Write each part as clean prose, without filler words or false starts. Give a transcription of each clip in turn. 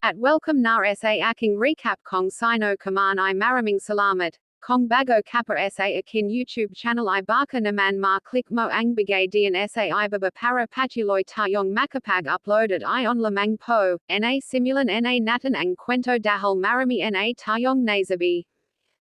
At welcome na sa aking recap kong sino kaman I maraming salamat. Kong bago kapper sa akin YouTube channel I baka naman click mo ang bigay diyan sa ibaba para patuloy tayong makapag uploaded ion lamang po, na simulan na natin ang kwento dahil marami na tayong nasabi.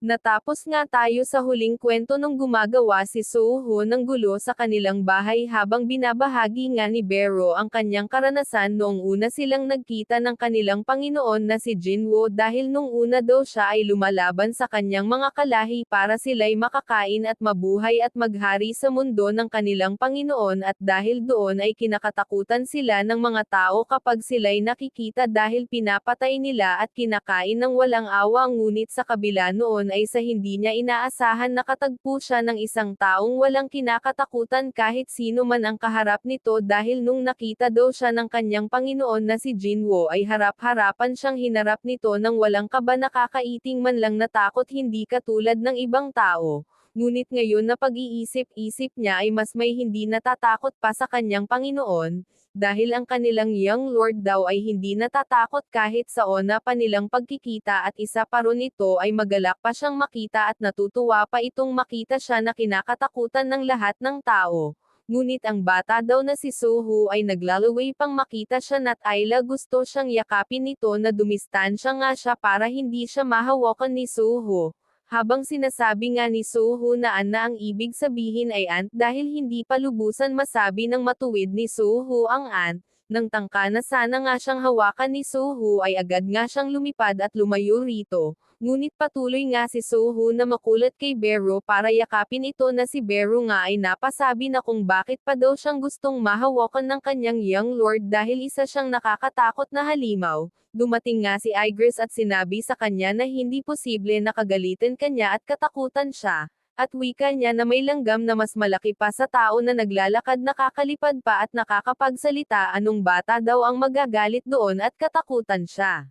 Natapos nga tayo sa huling kwento nung gumagawa si Soo-ho ng gulo sa kanilang bahay habang binabahagi nga ni Bero ang kanyang karanasan noong una silang nagkita ng kanilang Panginoon na si Jinwoo dahil nung una daw siya ay lumalaban sa kanyang mga kalahi para sila'y makakain at mabuhay at maghari sa mundo ng kanilang Panginoon at dahil doon ay kinakatakutan sila ng mga tao kapag sila'y nakikita dahil pinapatay nila at kinakain ng walang awa ngunit sa kabila noon ay sa hindi niya inaasahan nakatagpo siya ng isang taong walang kinakatakutan kahit sino man ang kaharap nito dahil nung nakita daw siya ng kanyang Panginoon na si Jinwoo ay harap-harapan siyang hinarap nito ng walang kaba nakakaiting man lang natakot hindi katulad ng ibang tao. Ngunit ngayon na pag-iisip-isip niya ay mas may hindi natatakot pa sa kanyang Panginoon, dahil ang kanilang young lord daw ay hindi natatakot kahit sa una pa nilang pagkikita at isa pa ron ito ay magalak pa siyang makita at natutuwa pa itong makita siya na kinakatakutan ng lahat ng tao. Ngunit ang bata daw na si Soo-ho ay naglalaway pang makita siya na't Ayla gusto siyang yakapin nito na dumistansya nga siya para hindi siya mahawakan ni Soo-ho. Habang sinasabi nga ni Soo-ho na ang ibig sabihin ay aunt dahil hindi pa lubusan masabi ng matuwid ni Soo-ho ang aunt, nang tangka na sana nga siyang hawakan ni Soo-ho ay agad nga siyang lumipad at lumayo rito. Ngunit patuloy nga si Soo-ho na makulat kay Bero para yakapin ito na si Bero nga ay napasabi na kung bakit pa daw siyang gustong mahawakan ng kanyang young lord dahil isa siyang nakakatakot na halimaw. Dumating nga si Igris at sinabi sa kanya na hindi posible na kagalitin kanya at katakutan siya. At wika niya na may langgam na mas malaki pa sa tao na naglalakad nakakalipad pa at nakakapagsalita anong bata daw ang magagalit doon at katakutan siya.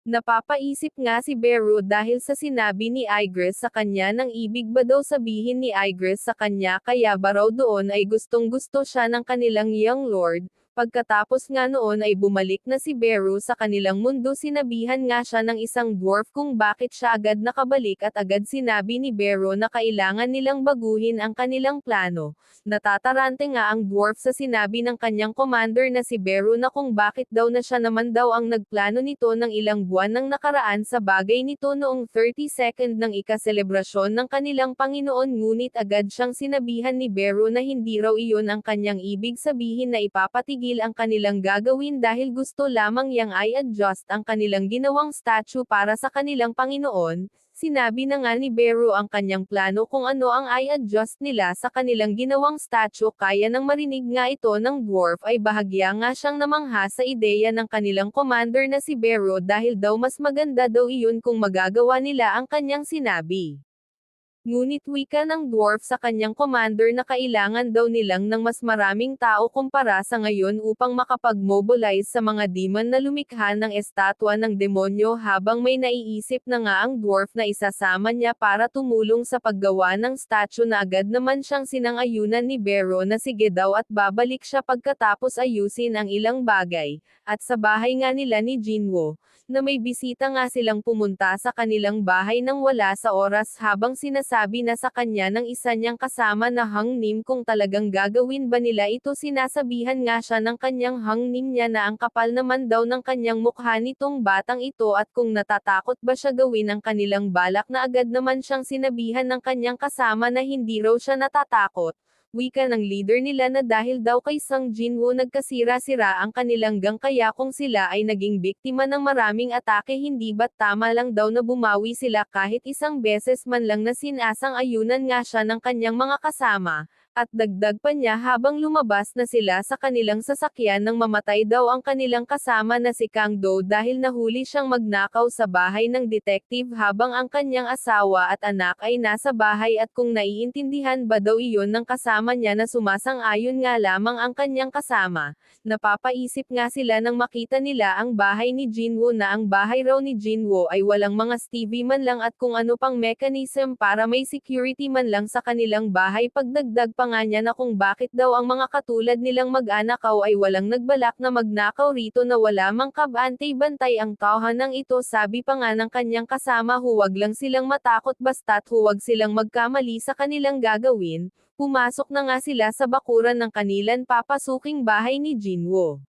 Napapaisip nga si Bero dahil sa sinabi ni Igris sa kanya nang ibig ba daw sabihin ni Igris sa kanya kaya ba raw doon ay gustong gusto siya ng kanilang young lord. Pagkatapos nga noon ay bumalik na si Bero sa kanilang mundo sinabihan nga siya ng isang dwarf kung bakit siya agad nakabalik at agad sinabi ni Bero na kailangan nilang baguhin ang kanilang plano. Natatarante nga ang dwarf sa sinabi ng kanyang commander na si Bero na kung bakit daw na siya naman daw ang nagplano nito ng ilang buwan nang nakaraan sa bagay nito noong 32nd ng ikaselebrasyon ng kanilang Panginoon ngunit agad siyang sinabihan ni Bero na hindi raw iyon ang kanyang ibig sabihin na ipapatigil ang kanilang gagawin dahil gusto lamang yang i-adjust ang kanilang ginawang statue para sa kanilang Panginoon. Sinabi na nga ni Bero ang kanyang plano kung ano ang i-adjust nila sa kanilang ginawang statue kaya nang marinig nga ito ng dwarf ay bahagya nga siyang namangha sa ideya ng kanilang commander na si Bero dahil daw mas maganda daw iyon kung magagawa nila ang kanyang sinabi. Ngunit wika ng dwarf sa kanyang commander na kailangan daw nilang ng mas maraming tao kumpara sa ngayon upang makapag-mobilize sa mga demon na lumikha ng estatwa ng demonyo habang may naiisip na nga ang dwarf na isasama niya para tumulong sa paggawa ng statue na agad naman siyang sinang-ayunan ni Bero na sige daw at babalik siya pagkatapos ayusin ang ilang bagay. At sa bahay nga nila ni Jinwoo, na may bisita nga silang pumunta sa kanilang bahay nang wala sa oras habang sinasabi na sa kanya ng isa niyang kasama na hangnim kung talagang gagawin ba nila ito sinasabihan nga siya ng kanyang hangnim niya na ang kapal naman daw ng kanyang mukha nitong batang ito at kung natatakot ba siya gawin ang kanilang balak na agad naman siyang sinabihan ng kanyang kasama na hindi raw siya natatakot. Wika ng leader nila na dahil daw kay Sang Jinwoo nagkasira-sira ang kanilang gang kaya kung sila ay naging biktima ng maraming atake hindi ba't tama lang daw na bumawi sila kahit isang beses man lang na sinasang-ayunan nga siya ng kanyang mga kasama. At dagdag pa niya habang lumabas na sila sa kanilang sasakyan nang mamatay daw ang kanilang kasama na si Kang Do dahil nahuli siyang magnakaw sa bahay ng detective habang ang kanyang asawa at anak ay nasa bahay at kung naiintindihan ba daw iyon ng kasama niya na sumasang-ayon nga lamang ang kanyang kasama. Napapaisip nga sila nang makita nila ang bahay ni Jinwoo na ang bahay raw ni Jinwoo ay walang mga Stevie man lang at kung ano pang mechanism para may security man lang sa kanilang bahay pagdagdag pa pa nga niya na kung bakit daw ang mga katulad nilang mag-anakaw ay walang nagbalak na magnakaw rito na wala mang kabantay-bantay ang tahanang ito. Sabi pa nga ng kanyang kasama, huwag lang silang matakot basta't huwag silang magkamali sa kanilang gagawin. Pumasok na nga sila sa bakuran ng kanilang papasuking bahay ni Jinwoo.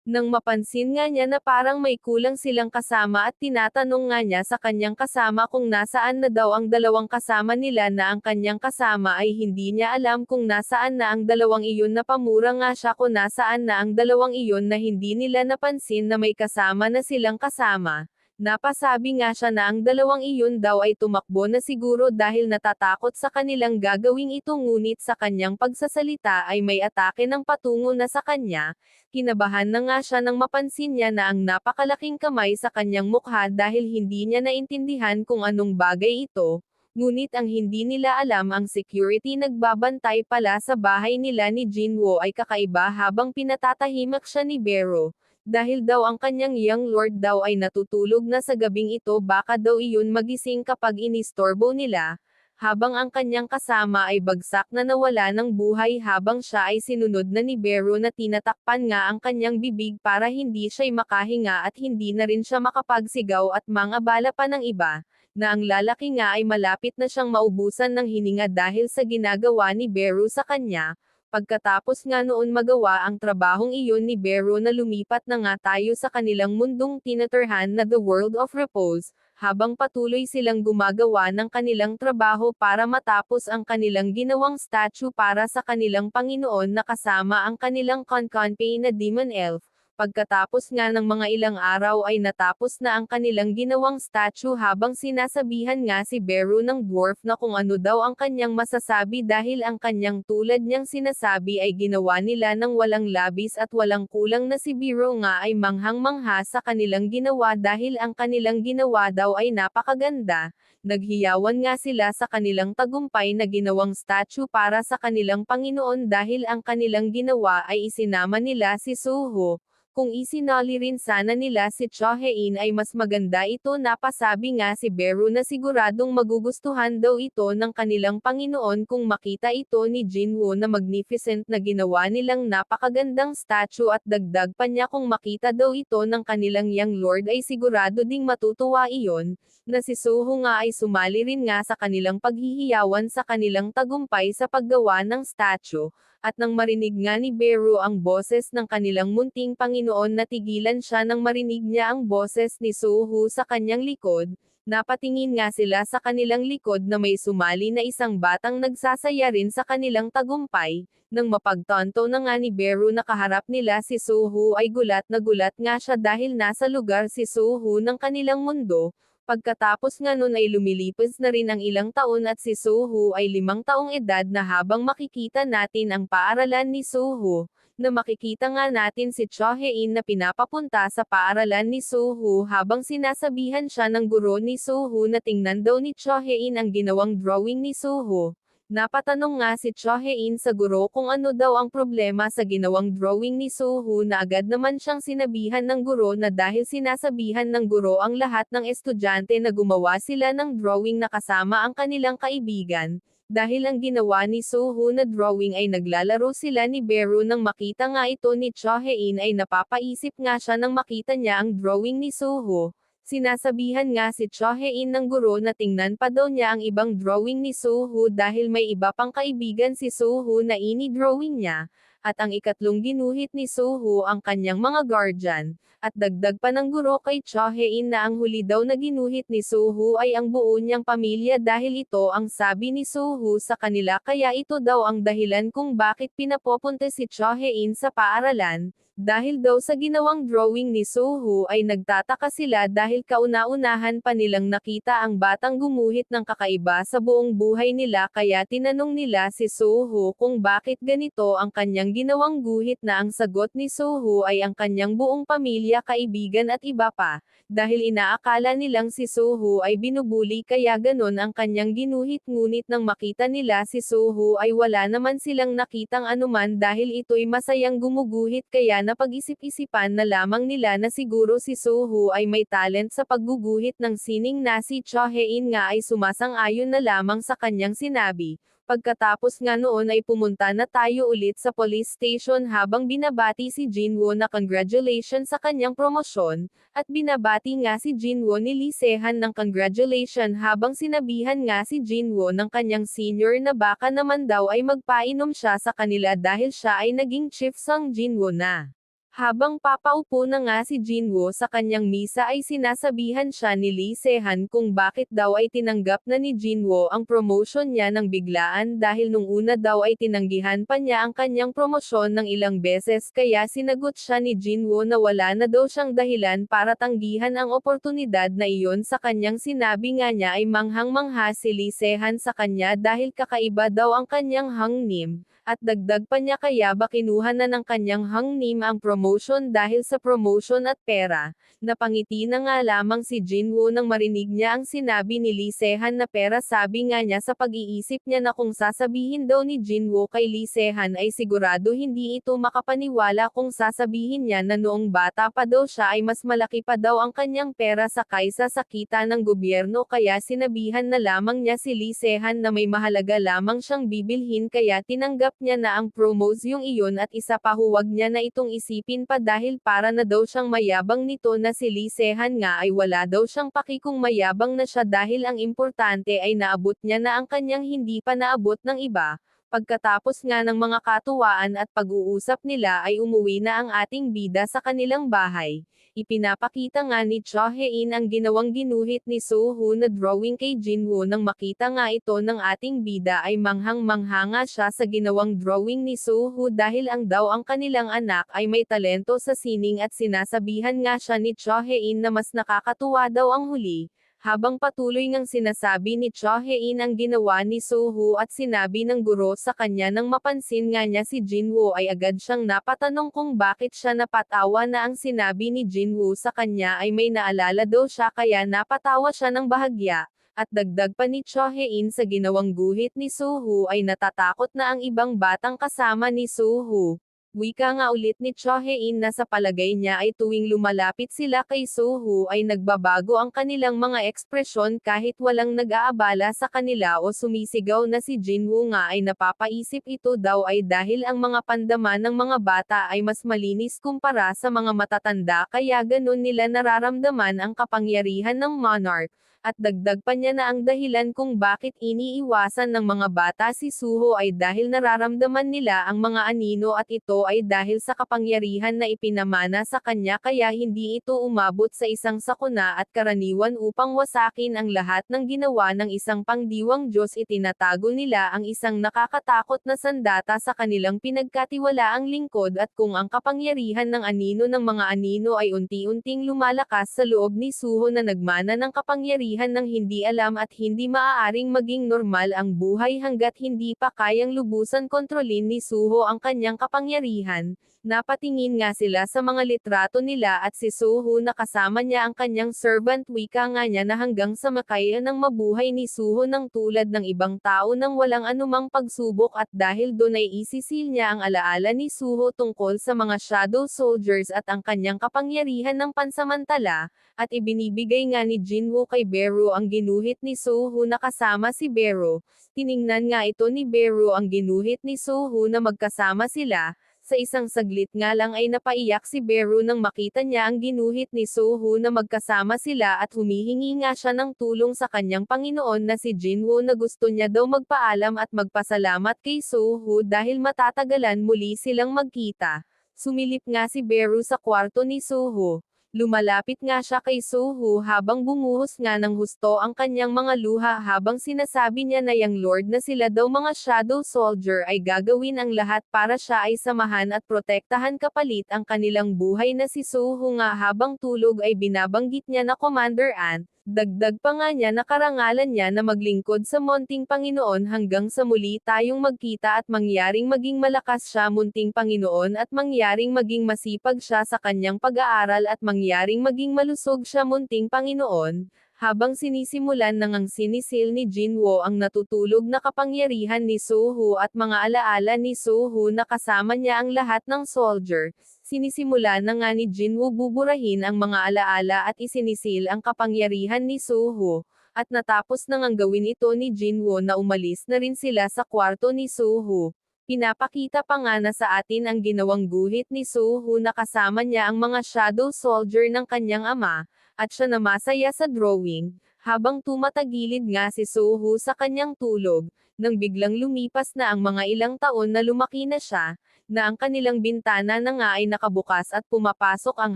Nang mapansin nga niya na parang may kulang silang kasama at tinatanong nga niya sa kanyang kasama kung nasaan na daw ang dalawang kasama nila, na ang kanyang kasama ay hindi niya alam kung nasaan na ang dalawang iyon. Napamura nga siya kung nasaan na ang dalawang iyon na hindi nila napansin na may kasama na silang kasama. Napasabi nga siya na ang dalawang iyon daw ay tumakbo na siguro dahil natatakot sa kanilang gagawing ito, ngunit sa kanyang pagsasalita ay may atake ng patungo na sa kanya. Kinabahan na nga siya nang mapansin niya na ang napakalaking kamay sa kanyang mukha dahil hindi niya naintindihan kung anong bagay ito. Ngunit ang hindi nila alam, ang security nagbabantay pala sa bahay nila ni Jinwoo ay kakaiba habang pinatatahimik siya ni Bero. Dahil daw ang kanyang young lord daw ay natutulog na sa gabing ito, baka daw iyon magising kapag inistorbo nila, habang ang kanyang kasama ay bagsak na nawala ng buhay habang siya ay sinunod na ni Bero na tinatakpan nga ang kanyang bibig para hindi siya'y makahinga at hindi na rin siya makapagsigaw, at mangabala pa ng iba, na ang lalaki nga ay malapit na siyang maubusan ng hininga dahil sa ginagawa ni Bero sa kanya. Pagkatapos nga noon magawa ang trabahong iyon ni Bero na lumipat na nga tayo sa kanilang mundong tinatirhan na The World of Repose, habang patuloy silang gumagawa ng kanilang trabaho para matapos ang kanilang ginawang statue para sa kanilang Panginoon na kasama ang kanilang Conconpay na Demon Elf. Pagkatapos nga ng mga ilang araw ay natapos na ang kanilang ginawang statue, habang sinasabihan nga si Bero ng dwarf na kung ano daw ang kanyang masasabi dahil ang kanyang tulad niyang sinasabi ay ginawa nila ng walang labis at walang kulang, na si Bero nga ay manghang-mangha sa kanilang ginawa dahil ang kanilang ginawa daw ay napakaganda. Naghiyawan nga sila sa kanilang tagumpay na ginawang statue para sa kanilang Panginoon dahil ang kanilang ginawa ay isinama nila si Suho. Kung isinali rin sana nila si Chohein ay mas maganda ito. Napasabi nga si Bero na siguradong magugustuhan daw ito ng kanilang Panginoon kung makita ito ni Jinwoo na magnificent na ginawa nilang napakagandang statue, at dagdag pa niya kung makita daw ito ng kanilang young lord ay sigurado ding matutuwa iyon, na si Suho nga ay sumali rin nga sa kanilang paghihiyawan sa kanilang tagumpay sa paggawa ng statue. At nang marinig nga ni Bero ang boses ng kanilang munting Panginoon, natigilan siya nang marinig niya ang boses ni Suho sa kanyang likod. Napatingin nga sila sa kanilang likod na may sumali na isang batang nagsasaya rin sa kanilang tagumpay. Nang mapagtanto na nga ni Bero na kaharap nila si Suho ay gulat na gulat nga siya dahil nasa lugar si Suho ng kanilang mundo. Pagkatapos nga nun ay lumilipas na rin ang ilang taon at si Suho ay 5 taong edad na. Habang makikita natin ang paaralan ni Suho, na makikita nga natin si Chohein na pinapapunta sa paaralan ni Suho habang sinasabihan siya ng guro ni Suho na tingnan daw ni Chohein ang ginawang drawing ni Suho. Napatanong nga si Chohein sa guro kung ano daw ang problema sa ginawang drawing ni Suho, na agad naman siyang sinabihan ng guro na dahil sinasabihan ng guro ang lahat ng estudyante na gumawa sila ng drawing na kasama ang kanilang kaibigan. Dahil ang ginawa ni Suho na drawing ay naglalaro sila ni Bero. Nang makita nga ito ni Chohein ay napapaisip nga siya nang makita niya ang drawing ni Suho. Sinasabihan nga si Chohein ng guro na tingnan pa daw niya ang ibang drawing ni Suho dahil may iba pang kaibigan si Suho na ini-drawing niya, at ang ikatlong ginuhit ni Suho ang kanyang mga guardian. At dagdag pa ng guro kay Chohein na ang huli daw na ginuhit ni Suho ay ang buo niyang pamilya dahil ito ang sabi ni Suho sa kanila, kaya ito daw ang dahilan kung bakit pinapupunta si Chohein sa paaralan. Dahil daw sa ginawang drawing ni Suho ay nagtataka sila dahil kauna-unahan pa nilang nakita ang batang gumuhit ng kakaiba sa buong buhay nila, kaya tinanong nila si Suho kung bakit ganito ang kanyang ginawang guhit, na ang sagot ni Suho ay ang kanyang buong pamilya, kaibigan at iba pa, dahil inaakala nilang si Suho ay binubuli kaya ganon ang kanyang ginuhit. Ngunit nang makita nila si Suho ay wala naman silang nakitang anuman dahil ito'y masayang gumuguhit, kaya napag-isip-isipan na lamang nila na siguro si Suho ay may talent sa pagguguhit ng sining, na si Chohein nga ay sumasang-ayon na lamang sa kanyang sinabi. Pagkatapos nga noon ay pumunta na tayo ulit sa police station habang binabati si Jinwoo na congratulations sa kanyang promosyon, at binabati nga si Jinwoo ni Lee Se-han ng congratulations habang sinabihan nga si Jinwoo ng kanyang senior na baka naman daw ay magpainom siya sa kanila dahil siya ay naging chief sang Jinwoo na. Habang papaupo na nga si Jinwoo sa kanyang misa ay sinasabihan siya ni Lee Se-han kung bakit daw ay tinanggap na ni Jinwoo ang promotion niya ng biglaan dahil nung una daw ay tinanggihan pa niya ang kanyang promosyon ng ilang beses kaya sinagot siya ni Jinwoo na wala na daw siyang dahilan para tanggihan ang oportunidad na iyon sa kanyang sinabi nga niya ay manghang-mangha si Lee Se-han sa kanya dahil kakaiba daw ang kanyang hangnim. At dagdag pa niya kaya ba kinuha na ng kanyang hangnim ang promotion dahil sa promotion at pera. Napangiti na nga lamang si Jinwoo nang marinig niya ang sinabi ni Lee Se-han na pera sabi nga niya sa pag-iisip niya na kung sasabihin daw ni Jinwoo kay Lee Se-han ay sigurado hindi ito makapaniwala kung sasabihin niya na noong bata pa daw siya ay mas malaki pa daw ang kanyang pera sa kaysa sa kita ng gobyerno kaya sinabihan na lamang niya si Lee Se-han na may mahalaga lamang siyang bibilhin kaya tinanggap niya na ang promos yung iyon at isa pa huwag niya na itong isipin pa dahil para na daw siyang mayabang nito na si Lee Se-han nga ay wala daw siyang paki kung mayabang na siya dahil ang importante ay naabot niya na ang kanyang hindi pa naabot ng iba. Pagkatapos nga ng mga katuwaan at pag-uusap nila ay umuwi na ang ating bida sa kanilang bahay. Ipinapakita nga ni Cho Hae-in ang ginawang ginuhit ni So-ho na drawing kay Jinwoo nang makita nga ito ng ating bida ay manghang-mangha nga siya sa ginawang drawing ni So-ho dahil ang kanilang anak ay may talento sa sining at sinasabihan nga siya ni Cho Hae-in na mas nakakatuwa daw ang huli. Habang patuloy ngang sinasabi ni Cho Hae-in ang ginawa ni So-ho at sinabi ng guro sa kanya nang mapansin nga niya si Jinwoo ay agad siyang napatanong kung bakit siya napatawa na ang sinabi ni Jinwoo sa kanya ay may naalala daw siya kaya napatawa siya ng bahagya. At dagdag pa ni Cho Hae-in sa ginawang guhit ni So-ho ay natatakot na ang ibang batang kasama ni So-ho. Wika nga ulit ni Cho Hae-in na sa palagay niya ay tuwing lumalapit sila kay So-ho ay nagbabago ang kanilang mga ekspresyon kahit walang nag-aabala sa kanila o sumisigaw na si Jinwoo nga ay napapaisip ito daw ay dahil ang mga pandama ng mga bata ay mas malinis kumpara sa mga matatanda kaya ganun nila nararamdaman ang kapangyarihan ng monarch. At dagdag pa niya na ang dahilan kung bakit iniiwasan ng mga bata si Suho ay dahil nararamdaman nila ang mga anino at ito ay dahil sa kapangyarihan na ipinamana sa kanya kaya hindi ito umabot sa isang sakuna at karaniwan upang wasakin ang lahat ng ginawa ng isang pangdiwang Diyos itinatago nila ang isang nakakatakot na sandata sa kanilang pinagkatiwalaang lingkod at kung ang kapangyarihan ng anino ng mga anino ay unti-unting lumalakas sa loob ni Suho na nagmana ng kapangyarihan ng hindi alam at hindi maaaring maging normal ang buhay hanggat hindi pa kayang lubusan kontrolin ni Suho ang kanyang kapangyarihan. Napatingin nga sila sa mga litrato nila at si Suho na kasama niya ang kanyang servant wika nga niya na hanggang sa makaya ng mabuhay ni Suho ng tulad ng ibang tao nang walang anumang pagsubok at dahil doon ay isisil niya ang alaala ni Suho tungkol sa mga shadow soldiers at ang kanyang kapangyarihan ng pansamantala, at ibinibigay nga ni Jinwoo kay Beru ang ginuhit ni Suho na kasama si Beru. Tiningnan nga ito ni Beru ang ginuhit ni Suho na magkasama sila. Sa isang saglit nga lang ay napaiyak si Beru nang makita niya ang ginuhit ni Suho na magkasama sila at humihingi nga siya ng tulong sa kanyang Panginoon na si Jinwoo na gusto niya daw magpaalam at magpasalamat kay Suho dahil matatagalan muli silang magkita. Sumilip nga si Beru sa kwarto ni Suho. Lumalapit nga siya kay Suho habang bumuhos nga ng husto ang kanyang mga luha habang sinasabi niya na yang Lord na sila daw mga shadow soldier ay gagawin ang lahat para siya ay samahan at protektahan kapalit ang kanilang buhay na si Suho nga habang tulog ay binabanggit niya na Commander Ant. Dagdag pa nga niya na karangalan niya na maglingkod sa munting Panginoon hanggang sa muli tayong magkita at mangyaring maging malakas siya munting Panginoon at mangyaring maging masipag siya sa kanyang pag-aaral at mangyaring maging malusog siya munting Panginoon. Habang sinisimulan na ngang sinisil ni Jinwoo ang natutulog na kapangyarihan ni Suho at mga alaala ni Suho na kasama niya ang lahat ng soldier, sinisimula na nga ni Jinwoo buburahin ang mga alaala at isinisil ang kapangyarihan ni Suho. at natapos na ngang gawin ito ni Jinwoo na umalis na rin sila sa kwarto ni Suho. Pinapakita pa nga na sa atin ang ginawang guhit ni Suho na kasama niya ang mga shadow soldier ng kanyang ama, at siya na masaya sa drawing, habang tumatagilid nga si Suho sa kanyang tulog, nang biglang lumipas na ang mga ilang taon na lumaki na siya, na ang kanilang bintana na nga ay nakabukas at pumapasok ang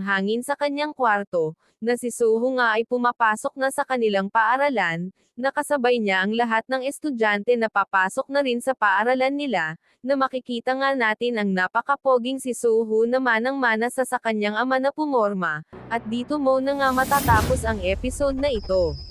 hangin sa kanyang kwarto, na si Suho nga ay pumapasok na sa kanilang paaralan, nakasabay niya ang lahat ng estudyante na papasok na rin sa paaralan nila, na makikita nga natin ang napakapoging si Suho na manang-mana sa kanyang ama na pumorma, at dito mo na nga matatapos ang episode na ito.